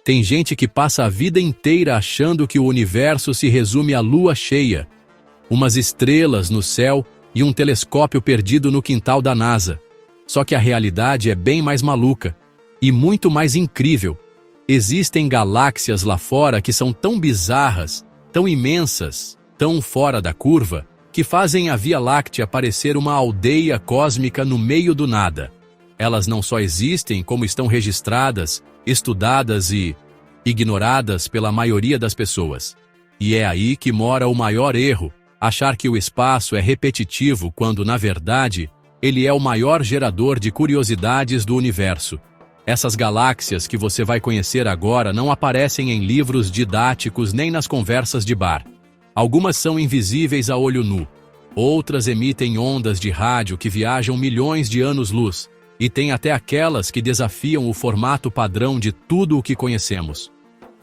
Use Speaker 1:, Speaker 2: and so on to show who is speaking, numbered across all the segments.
Speaker 1: Tem gente que passa a vida inteira achando que o universo se resume à lua cheia, umas estrelas no céu e um telescópio perdido no quintal da NASA. Só que a realidade é bem mais maluca e muito mais incrível. Existem galáxias lá fora que são tão bizarras, tão imensas, tão fora da curva, que fazem a Via Láctea parecer uma aldeia cósmica no meio do nada. Elas não só existem, como estão registradas, estudadas e ignoradas pela maioria das pessoas. E é aí que mora o maior erro, achar que o espaço é repetitivo quando, na verdade, ele é o maior gerador de curiosidades do universo. Essas galáxias que você vai conhecer agora não aparecem em livros didáticos nem nas conversas de bar. Algumas são invisíveis a olho nu. Outras emitem ondas de rádio que viajam milhões de anos-luz. E tem até aquelas que desafiam o formato padrão de tudo o que conhecemos.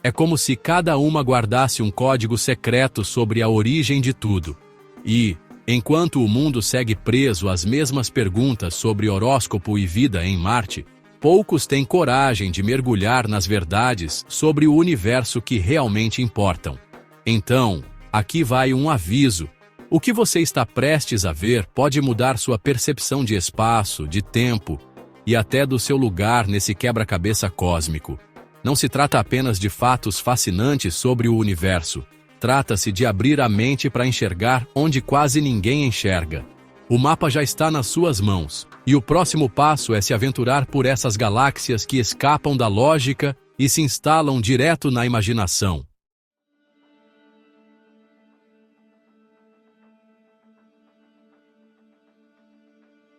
Speaker 1: É como se cada uma guardasse um código secreto sobre a origem de tudo. E, enquanto o mundo segue preso às mesmas perguntas sobre horóscopo e vida em Marte, poucos têm coragem de mergulhar nas verdades sobre o universo que realmente importam. Então, aqui vai um aviso. O que você está prestes a ver pode mudar sua percepção de espaço, de tempo e até do seu lugar nesse quebra-cabeça cósmico. Não se trata apenas de fatos fascinantes sobre o universo. Trata-se de abrir a mente para enxergar onde quase ninguém enxerga. O mapa já está nas suas mãos, e o próximo passo é se aventurar por essas galáxias que escapam da lógica e se instalam direto na imaginação.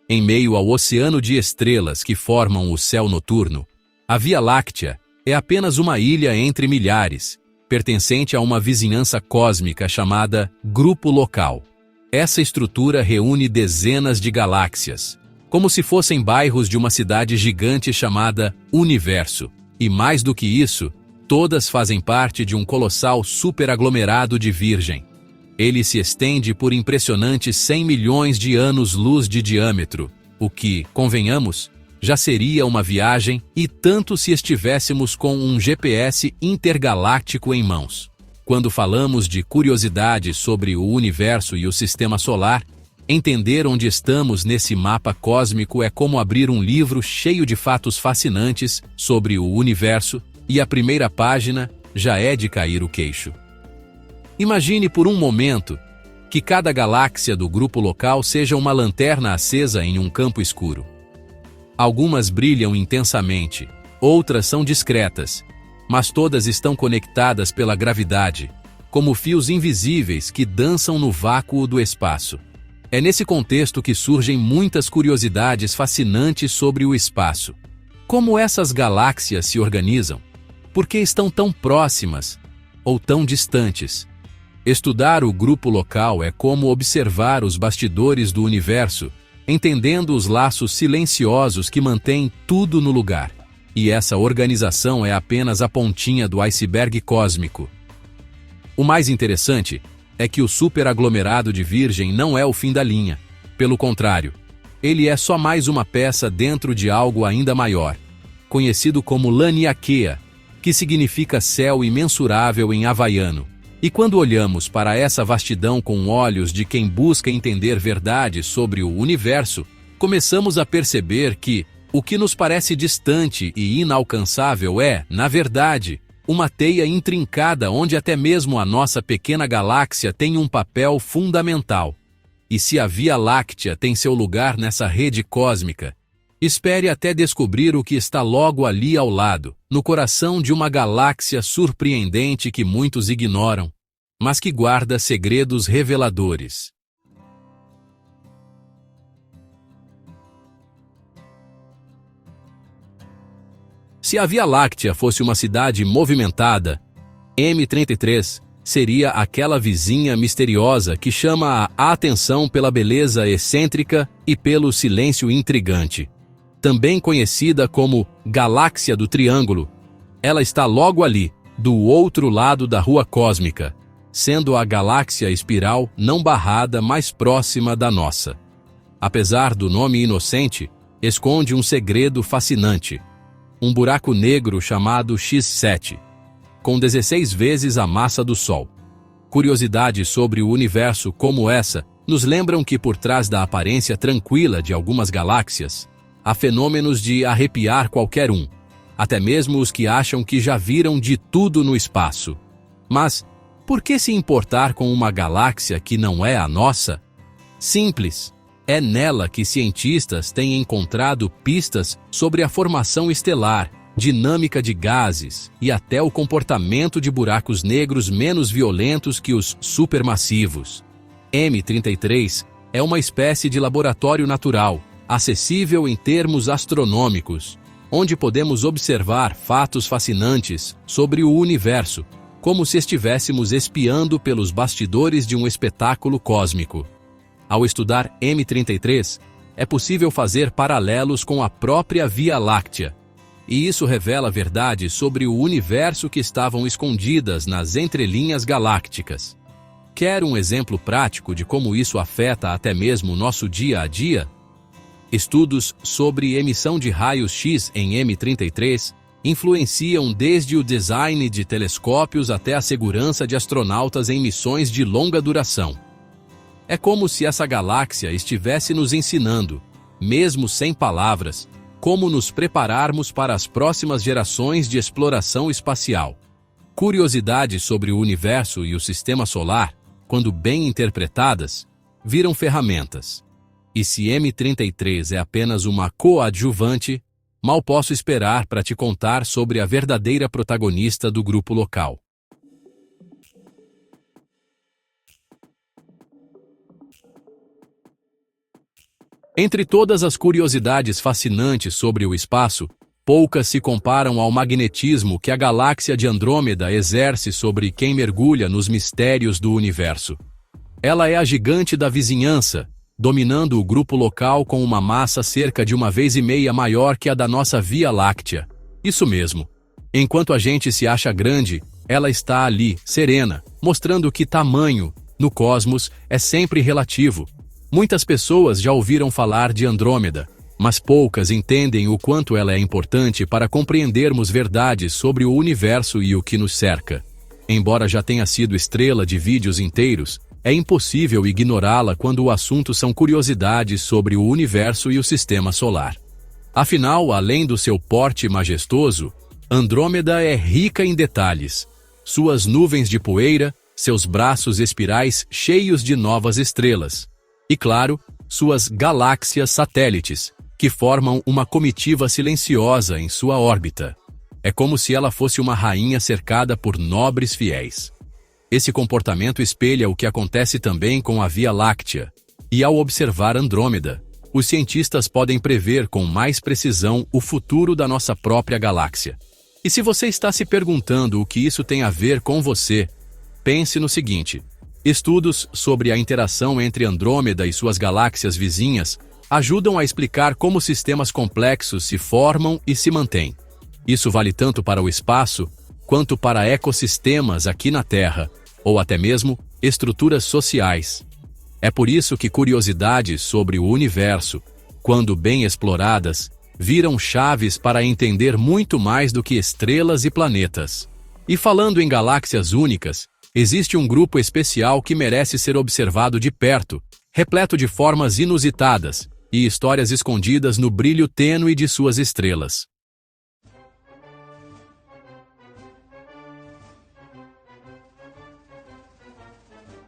Speaker 1: Em meio ao oceano de estrelas que formam o céu noturno, a Via Láctea é apenas uma ilha entre milhares, pertencente a uma vizinhança cósmica chamada Grupo Local. Essa estrutura reúne dezenas de galáxias, como se fossem bairros de uma cidade gigante chamada Universo. E mais do que isso, todas fazem parte de um colossal superaglomerado de Virgem. Ele se estende por impressionantes 100 milhões de anos-luz de diâmetro, o que, convenhamos, já seria uma viagem e tanto se estivéssemos com um GPS intergaláctico em mãos. Quando falamos de curiosidades sobre o universo e o sistema solar, entender onde estamos nesse mapa cósmico é como abrir um livro cheio de fatos fascinantes sobre o universo e a primeira página já é de cair o queixo. Imagine por um momento que cada galáxia do grupo local seja uma lanterna acesa em um campo escuro. Algumas brilham intensamente, outras são discretas, mas todas estão conectadas pela gravidade, como fios invisíveis que dançam no vácuo do espaço. É nesse contexto que surgem muitas curiosidades fascinantes sobre o espaço. Como essas galáxias se organizam? Por que estão tão próximas ou tão distantes? Estudar o grupo local é como observar os bastidores do universo, entendendo os laços silenciosos que mantêm tudo no lugar. E essa organização é apenas a pontinha do iceberg cósmico. O mais interessante é que o superaglomerado de Virgem não é o fim da linha. Pelo contrário, ele é só mais uma peça dentro de algo ainda maior, conhecido como Laniakea, que significa céu imensurável em havaiano. E quando olhamos para essa vastidão com olhos de quem busca entender verdades sobre o universo, começamos a perceber que o que nos parece distante e inalcançável é, na verdade, uma teia intrincada onde até mesmo a nossa pequena galáxia tem um papel fundamental. E se a Via Láctea tem seu lugar nessa rede cósmica, espere até descobrir o que está logo ali ao lado, no coração de uma galáxia surpreendente que muitos ignoram, mas que guarda segredos reveladores. Se a Via Láctea fosse uma cidade movimentada, M33 seria aquela vizinha misteriosa que chama a atenção pela beleza excêntrica e pelo silêncio intrigante. Também conhecida como Galáxia do Triângulo, ela está logo ali, do outro lado da Rua Cósmica, sendo a galáxia espiral não barrada mais próxima da nossa. Apesar do nome inocente, esconde um segredo fascinante. um buraco negro chamado X7, com 16 vezes a massa do Sol. Curiosidades sobre o universo como essa nos lembram que por trás da aparência tranquila de algumas galáxias, há fenômenos de arrepiar qualquer um, até mesmo os que acham que já viram de tudo no espaço. Mas, por que se importar com uma galáxia que não é a nossa? Simples. É nela que cientistas têm encontrado pistas sobre a formação estelar, dinâmica de gases e até o comportamento de buracos negros menos violentos que os supermassivos. M33 é uma espécie de laboratório natural, acessível em termos astronômicos, onde podemos observar fatos fascinantes sobre o universo, como se estivéssemos espiando pelos bastidores de um espetáculo cósmico. Ao estudar M33, é possível fazer paralelos com a própria Via Láctea, e isso revela verdades sobre o universo que estavam escondidas nas entrelinhas galácticas. Quer um exemplo prático de como isso afeta até mesmo o nosso dia a dia? Estudos sobre emissão de raios-x em M33 influenciam desde o design de telescópios até a segurança de astronautas em missões de longa duração. É como se essa galáxia estivesse nos ensinando, mesmo sem palavras, como nos prepararmos para as próximas gerações de exploração espacial. Curiosidades sobre o universo e o sistema solar, quando bem interpretadas, viram ferramentas. E se M33 é apenas uma coadjuvante, mal posso esperar para te contar sobre a verdadeira protagonista do grupo local. Entre todas as curiosidades fascinantes sobre o espaço, poucas se comparam ao magnetismo que a galáxia de Andrômeda exerce sobre quem mergulha nos mistérios do universo. Ela é a gigante da vizinhança, dominando o grupo local com uma massa cerca de 1,5 vezes maior que a da nossa Via Láctea. Isso mesmo. Enquanto a gente se acha grande, ela está ali, serena, mostrando que tamanho, no cosmos, é sempre relativo. Muitas pessoas já ouviram falar de Andrômeda, mas poucas entendem o quanto ela é importante para compreendermos verdades sobre o universo e o que nos cerca. Embora já tenha sido estrela de vídeos inteiros, é impossível ignorá-la quando o assunto são curiosidades sobre o universo e o sistema solar. Afinal, além do seu porte majestoso, Andrômeda é rica em detalhes. Suas nuvens de poeira, seus braços espirais cheios de novas estrelas. E, claro, suas galáxias satélites, que formam uma comitiva silenciosa em sua órbita. É como se ela fosse uma rainha cercada por nobres fiéis. Esse comportamento espelha o que acontece também com a Via Láctea. E ao observar Andrômeda, os cientistas podem prever com mais precisão o futuro da nossa própria galáxia. E se você está se perguntando o que isso tem a ver com você, pense no seguinte: estudos sobre a interação entre Andrômeda e suas galáxias vizinhas ajudam a explicar como sistemas complexos se formam e se mantêm. Isso vale tanto para o espaço, quanto para ecossistemas aqui na Terra, ou até mesmo estruturas sociais. É por isso que curiosidades sobre o universo, quando bem exploradas, viram chaves para entender muito mais do que estrelas e planetas. E falando em galáxias únicas, existe um grupo especial que merece ser observado de perto, repleto de formas inusitadas e histórias escondidas no brilho tênue de suas estrelas.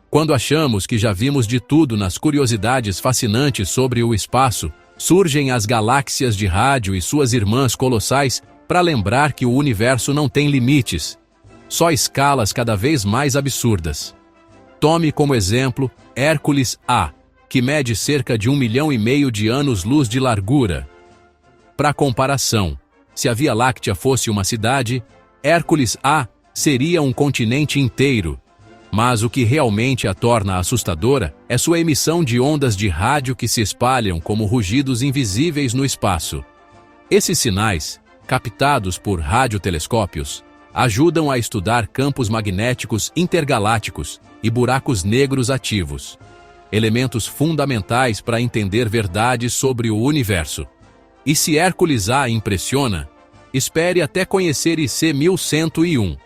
Speaker 1: Quando achamos que já vimos de tudo nas curiosidades fascinantes sobre o espaço, surgem as galáxias de rádio e suas irmãs colossais para lembrar que o universo não tem limites, só escalas cada vez mais absurdas. Tome como exemplo Hércules A, que mede cerca de 1,5 milhão de anos-luz de largura. Para comparação, se a Via Láctea fosse uma cidade, Hércules A seria um continente inteiro. Mas o que realmente a torna assustadora é sua emissão de ondas de rádio que se espalham como rugidos invisíveis no espaço. Esses sinais, captados por radiotelescópios, ajudam a estudar campos magnéticos intergalácticos e buracos negros ativos, elementos fundamentais para entender verdades sobre o universo. E se Hércules A impressiona, Espere até conhecer IC 1101.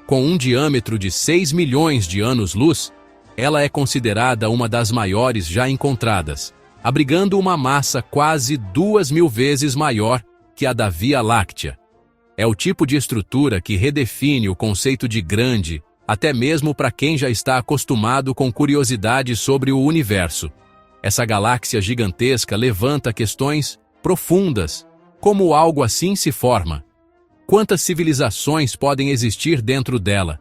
Speaker 1: Com um diâmetro de 6 milhões de anos-luz, ela é considerada uma das maiores já encontradas, abrigando uma massa quase 2.000 vezes maior que a da Via Láctea. É o tipo de estrutura que redefine o conceito de grande, até mesmo para quem já está acostumado com curiosidade sobre o universo. Essa galáxia gigantesca levanta questões profundas. Como algo assim se forma? Quantas civilizações podem existir dentro dela?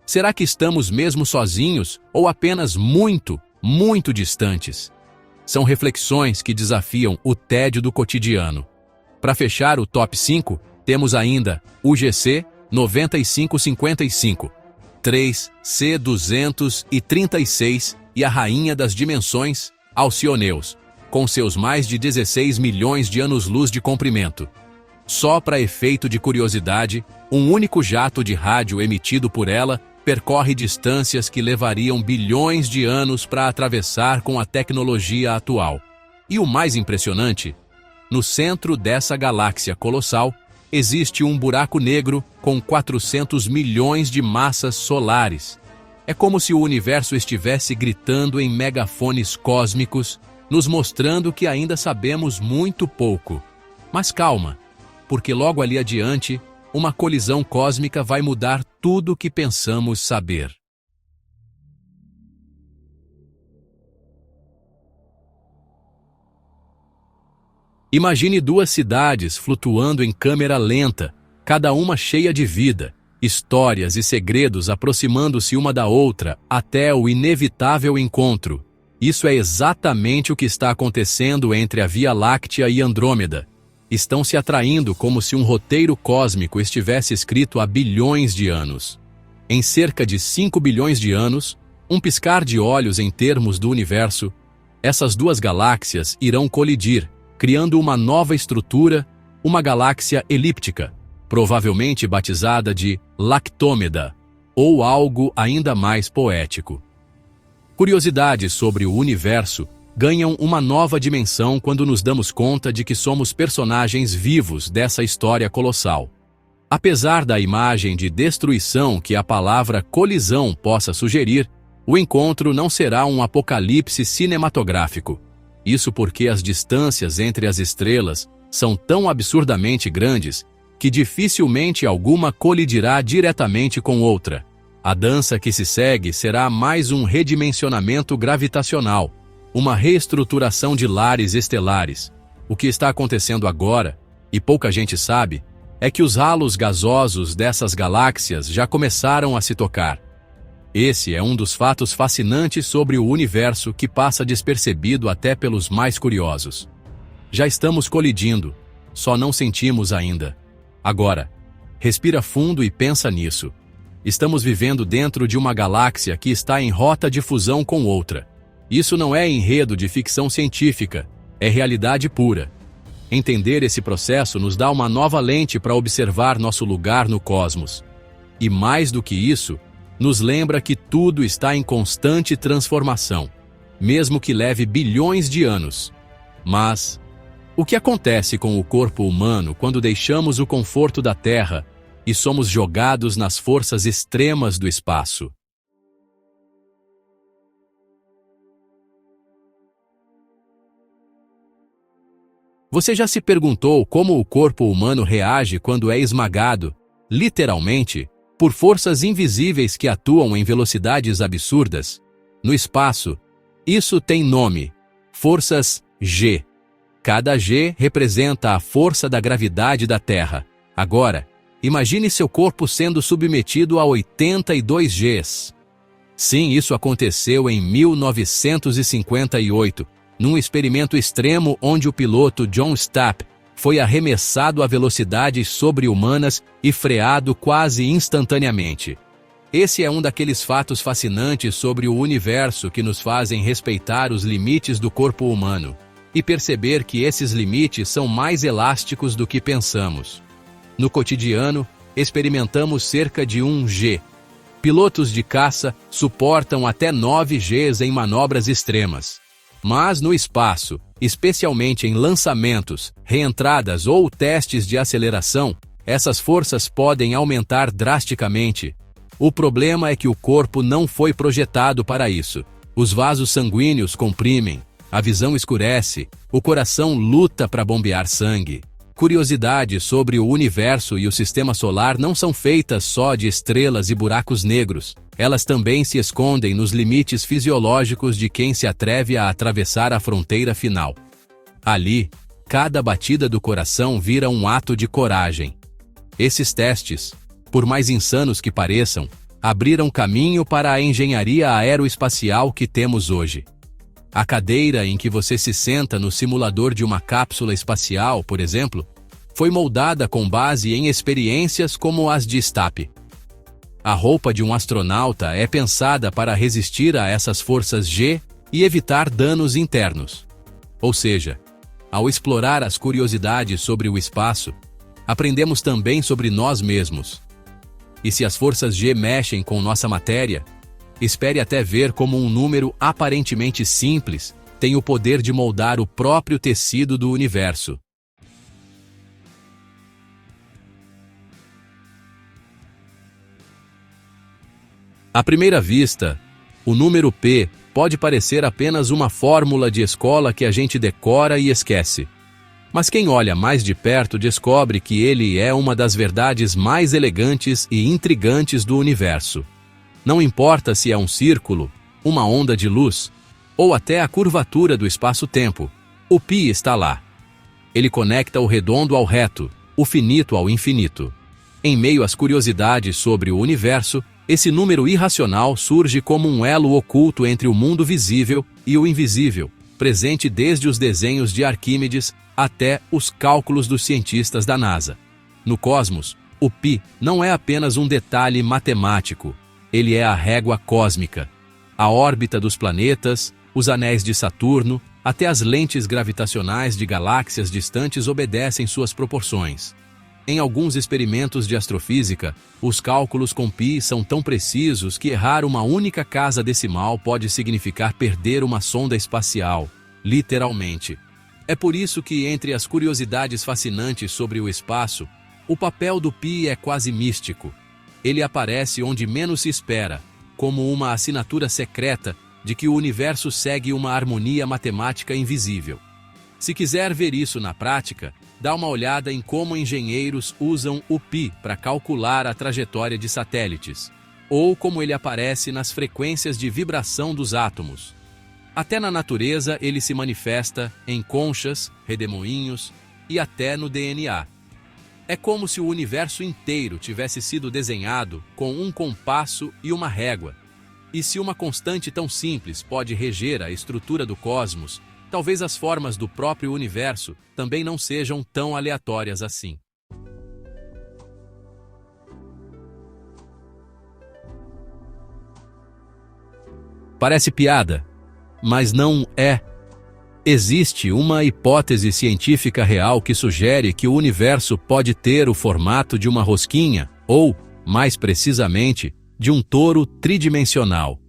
Speaker 1: Será que estamos mesmo sozinhos ou apenas muito, muito distantes? São reflexões que desafiam o tédio do cotidiano. Para fechar o top 5, temos ainda o GC 9555, 3C236 e a rainha das dimensões, Alcyoneus, com seus mais de 16 milhões de anos-luz de comprimento. Só para efeito de curiosidade, um único jato de rádio emitido por ela percorre distâncias que levariam bilhões de anos para atravessar com a tecnologia atual. E o mais impressionante, no centro dessa galáxia colossal, existe um buraco negro com 400 milhões de massas solares. É como se o universo estivesse gritando em megafones cósmicos, nos mostrando que ainda sabemos muito pouco. Mas calma, porque logo ali adiante, uma colisão cósmica vai mudar tudo o que pensamos saber. Imagine duas cidades flutuando em câmera lenta, cada uma cheia de vida, histórias e segredos aproximando-se uma da outra até o inevitável encontro. Isso é exatamente o que está acontecendo entre a Via Láctea e Andrômeda. Estão se atraindo como se um roteiro cósmico estivesse escrito há bilhões de anos. Em cerca de 5 bilhões de anos, um piscar de olhos em termos do universo, essas duas galáxias irão colidir, criando uma nova estrutura, uma galáxia elíptica, provavelmente batizada de Lactômeda, ou algo ainda mais poético. Curiosidades sobre o universo ganham uma nova dimensão quando nos damos conta de que somos personagens vivos dessa história colossal. Apesar da imagem de destruição que a palavra colisão possa sugerir, o encontro não será um apocalipse cinematográfico. Isso porque as distâncias entre as estrelas são tão absurdamente grandes que dificilmente alguma colidirá diretamente com outra. A dança que se segue será mais um redimensionamento gravitacional, uma reestruturação de lares estelares. O que está acontecendo agora, e pouca gente sabe, é que os halos gasosos dessas galáxias já começaram a se tocar. Esse é um dos fatos fascinantes sobre o universo que passa despercebido até pelos mais curiosos. Já estamos colidindo, só não sentimos ainda. Agora, respira fundo e pensa nisso. Estamos vivendo dentro de uma galáxia que está em rota de fusão com outra. Isso não é enredo de ficção científica, é realidade pura. Entender esse processo nos dá uma nova lente para observar nosso lugar no cosmos. E mais do que isso, nos lembra que tudo está em constante transformação, mesmo que leve bilhões de anos. Mas, o que acontece com o corpo humano quando deixamos o conforto da Terra e somos jogados nas forças extremas do espaço? Você já se perguntou como o corpo humano reage quando é esmagado, literalmente, por forças invisíveis que atuam em velocidades absurdas? No espaço, isso tem nome: forças G. Cada G representa a força da gravidade da Terra. Agora, imagine seu corpo sendo submetido a 82 Gs. Sim, isso aconteceu em 1958, num experimento extremo onde o piloto John Stapp foi arremessado a velocidades sobre-humanas e freado quase instantaneamente. Esse é um daqueles fatos fascinantes sobre o universo que nos fazem respeitar os limites do corpo humano e perceber que esses limites são mais elásticos do que pensamos. No cotidiano, experimentamos cerca de 1 G. Pilotos de caça suportam até 9 Gs em manobras extremas. Mas no espaço, especialmente em lançamentos, reentradas ou testes de aceleração, essas forças podem aumentar drasticamente. O problema é que o corpo não foi projetado para isso. Os vasos sanguíneos comprimem, a visão escurece, o coração luta para bombear sangue. Curiosidades sobre o universo e o sistema solar não são feitas só de estrelas e buracos negros. Elas também se escondem nos limites fisiológicos de quem se atreve a atravessar a fronteira final. Ali, cada batida do coração vira um ato de coragem. Esses testes, por mais insanos que pareçam, abriram caminho para a engenharia aeroespacial que temos hoje. A cadeira em que você se senta no simulador de uma cápsula espacial, por exemplo, foi moldada com base em experiências como as de STAP. A roupa de um astronauta é pensada para resistir a essas forças G e evitar danos internos. Ou seja, ao explorar as curiosidades sobre o espaço, aprendemos também sobre nós mesmos. E se as forças G mexem com nossa matéria, espere até ver como um número aparentemente simples tem o poder de moldar o próprio tecido do universo. À primeira vista, o número P pode parecer apenas uma fórmula de escola que a gente decora e esquece. Mas quem olha mais de perto descobre que ele é uma das verdades mais elegantes e intrigantes do universo. Não importa se é um círculo, uma onda de luz, ou até a curvatura do espaço-tempo, o Pi está lá. Ele conecta o redondo ao reto, o finito ao infinito. Em meio às curiosidades sobre o universo, esse número irracional surge como um elo oculto entre o mundo visível e o invisível, presente desde os desenhos de Arquímedes até os cálculos dos cientistas da NASA. No cosmos, o Pi não é apenas um detalhe matemático, ele é a régua cósmica. A órbita dos planetas, os anéis de Saturno, até as lentes gravitacionais de galáxias distantes obedecem suas proporções. Em alguns experimentos de astrofísica, os cálculos com Pi são tão precisos que errar uma única casa decimal pode significar perder uma sonda espacial, literalmente. É por isso que, entre as curiosidades fascinantes sobre o espaço, o papel do Pi é quase místico. Ele aparece onde menos se espera, como uma assinatura secreta de que o universo segue uma harmonia matemática invisível. Se quiser ver isso na prática, dá uma olhada em como engenheiros usam o Pi para calcular a trajetória de satélites, ou como ele aparece nas frequências de vibração dos átomos. Até na natureza ele se manifesta em conchas, redemoinhos e até no DNA. É como se o universo inteiro tivesse sido desenhado com um compasso e uma régua. E se uma constante tão simples pode reger a estrutura do cosmos, talvez as formas do próprio universo também não sejam tão aleatórias assim. Parece piada, mas não é. Existe uma hipótese científica real que sugere que o universo pode ter o formato de uma rosquinha, ou, mais precisamente, de um touro tridimensional.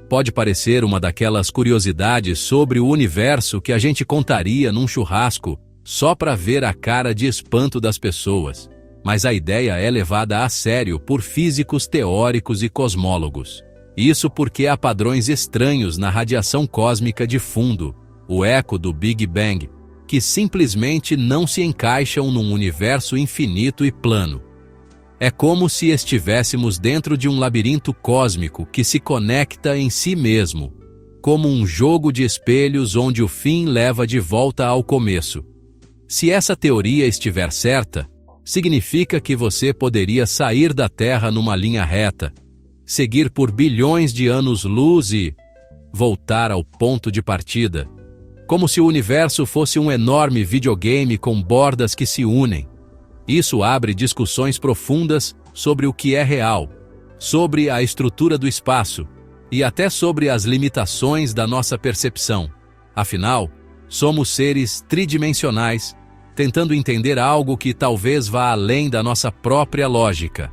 Speaker 1: Pode parecer uma daquelas curiosidades sobre o universo que a gente contaria num churrasco só para ver a cara de espanto das pessoas, mas a ideia é levada a sério por físicos teóricos e cosmólogos. Isso porque há padrões estranhos na radiação cósmica de fundo, o eco do Big Bang, que simplesmente não se encaixam num universo infinito e plano. É como se estivéssemos dentro de um labirinto cósmico que se conecta em si mesmo, como um jogo de espelhos onde o fim leva de volta ao começo. Se essa teoria estiver certa, significa que você poderia sair da Terra numa linha reta, seguir por bilhões de anos-luz e voltar ao ponto de partida, como se o universo fosse um enorme videogame com bordas que se unem. Isso abre discussões profundas sobre o que é real, sobre a estrutura do espaço e até sobre as limitações da nossa percepção. Afinal, somos seres tridimensionais, tentando entender algo que talvez vá além da nossa própria lógica.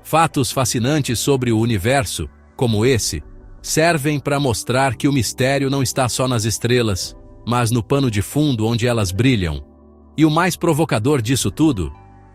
Speaker 1: Fatos fascinantes sobre o universo, como esse, servem para mostrar que o mistério não está só nas estrelas, mas no pano de fundo onde elas brilham. E o mais provocador disso tudo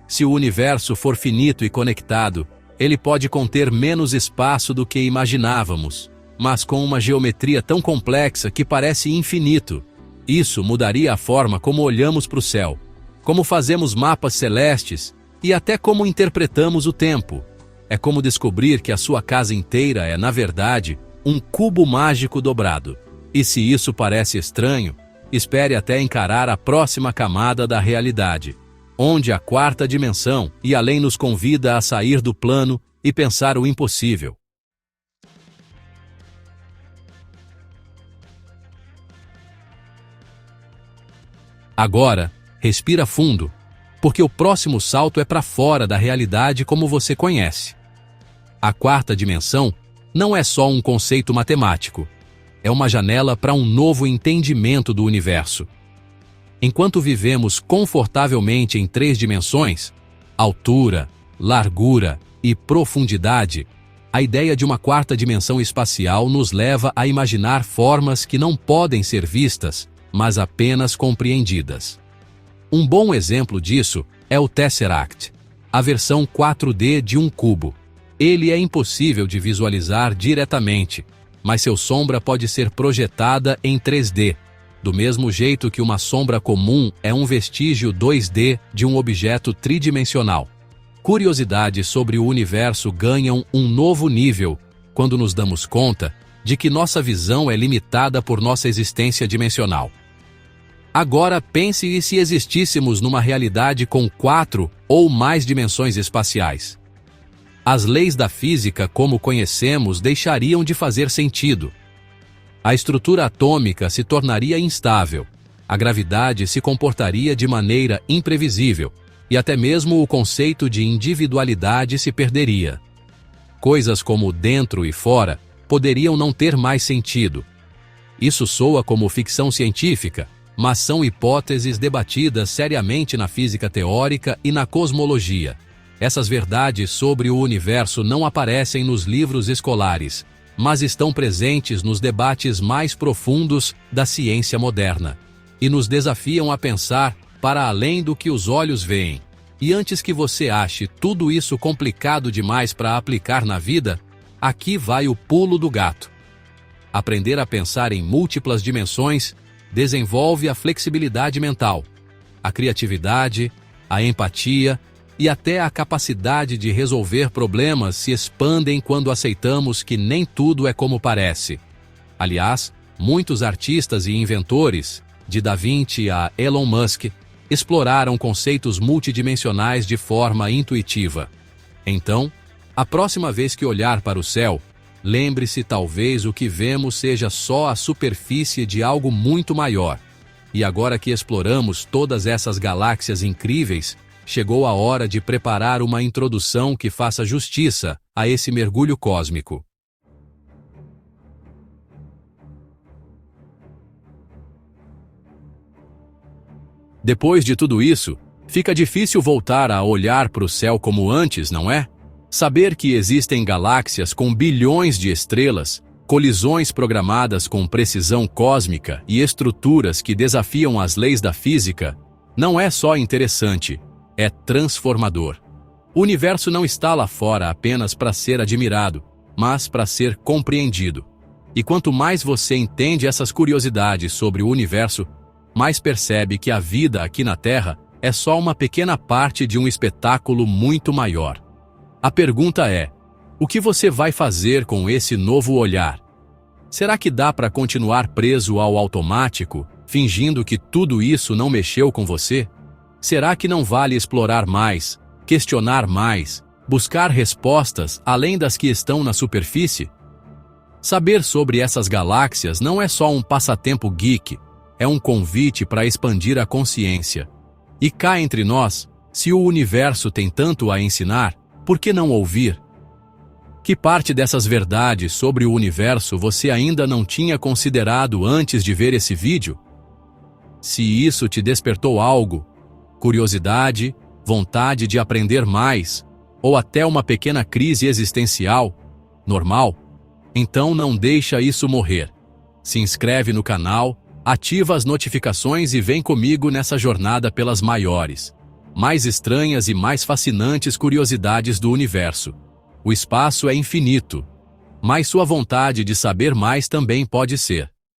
Speaker 1: Se o universo for finito e conectado, ele pode conter menos espaço do que imaginávamos, mas com uma geometria tão complexa que parece infinito. Isso mudaria a forma como olhamos para o céu, como fazemos mapas celestes e até como interpretamos o tempo. É como descobrir que a sua casa inteira é, na verdade, um cubo mágico dobrado. E se isso parece estranho, espere até encarar a próxima camada da realidade, onde a quarta dimensão e além nos convida a sair do plano e pensar o impossível. Agora, respira fundo, porque o próximo salto é para fora da realidade como você conhece. A quarta dimensão não é só um conceito matemático, é uma janela para um novo entendimento do universo. Enquanto vivemos confortavelmente em 3 dimensões, altura, largura e profundidade, a ideia de uma quarta dimensão espacial nos leva a imaginar formas que não podem ser vistas, mas apenas compreendidas. Um bom exemplo disso é o Tesseract, a versão 4D de um cubo. Ele é impossível de visualizar diretamente, mas sua sombra pode ser projetada em 3D, do mesmo jeito que uma sombra comum é um vestígio 2D de um objeto tridimensional. Curiosidades sobre o universo ganham um novo nível quando nos damos conta de que nossa visão é limitada por nossa existência dimensional. Agora pense se existíssemos numa realidade com 4 ou mais dimensões espaciais. As leis da física como conhecemos deixariam de fazer sentido. A estrutura atômica se tornaria instável, a gravidade se comportaria de maneira imprevisível e até mesmo o conceito de individualidade se perderia. Coisas como dentro e fora poderiam não ter mais sentido. Isso soa como ficção científica, mas são hipóteses debatidas seriamente na física teórica e na cosmologia. Essas verdades sobre o universo não aparecem nos livros escolares, mas estão presentes nos debates mais profundos da ciência moderna, e nos desafiam a pensar para além do que os olhos veem. E antes que você ache tudo isso complicado demais para aplicar na vida, aqui vai o pulo do gato. Aprender a pensar em múltiplas dimensões desenvolve a flexibilidade mental, a criatividade, a empatia e até a capacidade de resolver problemas se expandem quando aceitamos que nem tudo é como parece. Aliás, muitos artistas e inventores, de Da Vinci a Elon Musk, exploraram conceitos multidimensionais de forma intuitiva. Então, a próxima vez que olhar para o céu, lembre-se talvez o que vemos seja só a superfície de algo muito maior. E agora que exploramos todas essas galáxias incríveis, chegou a hora de preparar uma introdução que faça justiça a esse mergulho cósmico. Depois de tudo isso, fica difícil voltar a olhar para o céu como antes, não é? Saber que existem galáxias com bilhões de estrelas, colisões programadas com precisão cósmica e estruturas que desafiam as leis da física, não é só interessante, é transformador. O universo não está lá fora apenas para ser admirado, mas para ser compreendido. E quanto mais você entende essas curiosidades sobre o universo, mais percebe que a vida aqui na Terra é só uma pequena parte de um espetáculo muito maior. A pergunta é: o que você vai fazer com esse novo olhar? Será que dá para continuar preso ao automático, fingindo que tudo isso não mexeu com você? Será que não vale explorar mais, questionar mais, buscar respostas além das que estão na superfície? Saber sobre essas galáxias não é só um passatempo geek, é um convite para expandir a consciência. E cá entre nós, se o universo tem tanto a ensinar, por que não ouvir? Que parte dessas verdades sobre o universo você ainda não tinha considerado antes de ver esse vídeo? Se isso te despertou algo, curiosidade, vontade de aprender mais, ou até uma pequena crise existencial, normal, então não deixa isso morrer. Se inscreve no canal, ativa as notificações e vem comigo nessa jornada pelas maiores, mais estranhas e mais fascinantes curiosidades do universo. O espaço é infinito, mas sua vontade de saber mais também pode ser.